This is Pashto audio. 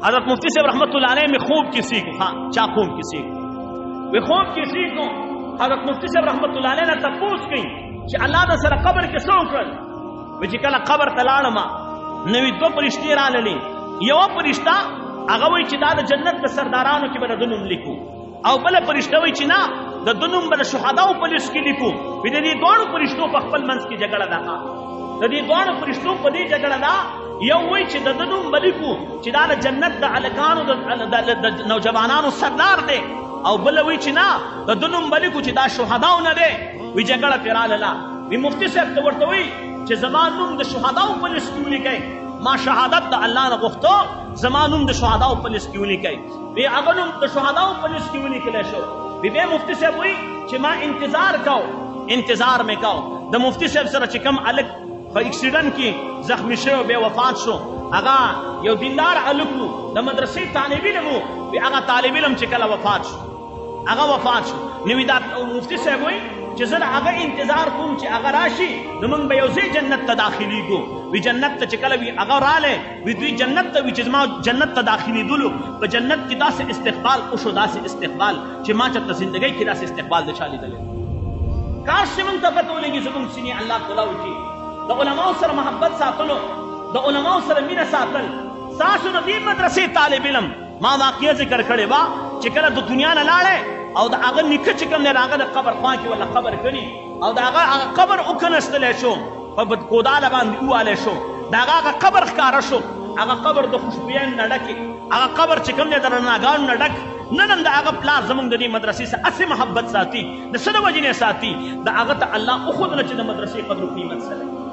حضرت مفتی صاحب رحمت اللہ علیہ میں خوب کسی کو ہاں چا خوب کسی کو وہ خوب کسی کو حضرت مفتی صاحب رحمت اللہ علیہ نے تپوس کی کہ اللہ دا سر قبر کے سو کرل وچی کلا قبر تلاړما نوی دو پرشتي راللی یو پرشتہ هغه وی چې دا د جنت د سردارانو کې به د نوم لیکو او بل پرشتہ وی چې نه د نوم به د شهداو په لیست کې لیکو په دې دوه پرشتو په خپل منځ کې جګړه ده د دې دوه پرشتو په دې جګړه ده یو وی چې د نوم بلیکو چې دا د جنت د الکانو د نوجوانانو سردار دی او بل وی چې نه د نوم بلیکو چې دا شهداو نه دی وی جګړه پیراله وی مفتی صاحب ته ورته وی چې زما نوم د شهداو په لیست کې ولیکئ ما شهادت د الله نه غوښتو زما نوم د شهداو په لیست کې ولیکئ وی هغه نوم د شهداو په لیست کې ولیکلی شو بیا مفتی صاحب وی چې ما انتظار مې کو د مفتی صاحب سره چې کوم الک په اکسیډنټ کې زخمی شو بیا وفات شو هغه یو دیندار الک و د مدرسې طالب علم و هغه طالب علم چې کله وفات شو نو دا مفتی صاحب وی چې زه هغه انتظار کوم چې هغه راشي نو موږ به یو ځای جنت ته داخلیږو وی جنت ته چې کله وی هغه رالی وی دوی جنت ته وی چې زما جنت ته داخلیدلو په جنت کې داسې استقبال وشو داسې استقبال چې ما چېرته زندګۍ کې داسې استقبال د چا لیدلی کاش چې موږ ته پته ولګي زموږ سینې الله تعالی وکړي د علماو سره محبت ساتلو د علماو سره مینه ساتل ستاسو د دې مدرسې طالب علم ما واقعه ذکر کړې وه چې کله د دنیا نه لاړی او د هغه نیکه چې کوم دی د هغه د قبر خوا کې ولا قبر کړي او د هغه قبر وکنستلی شو په بدکوداله باندې ووالی شو د هغه قبر ښکاره شو هغه قبر د خوشبویانو نه ډک هغه قبر چې کوم دی د رڼاګانو نه ډک نن هم د هغه پلار زموږ د دې مدرسې سره هسې محبت ساتي د څه د وجې نه ساتي د هغه ته الله وښودله چې د مدرسې قدر و قیمت څه دی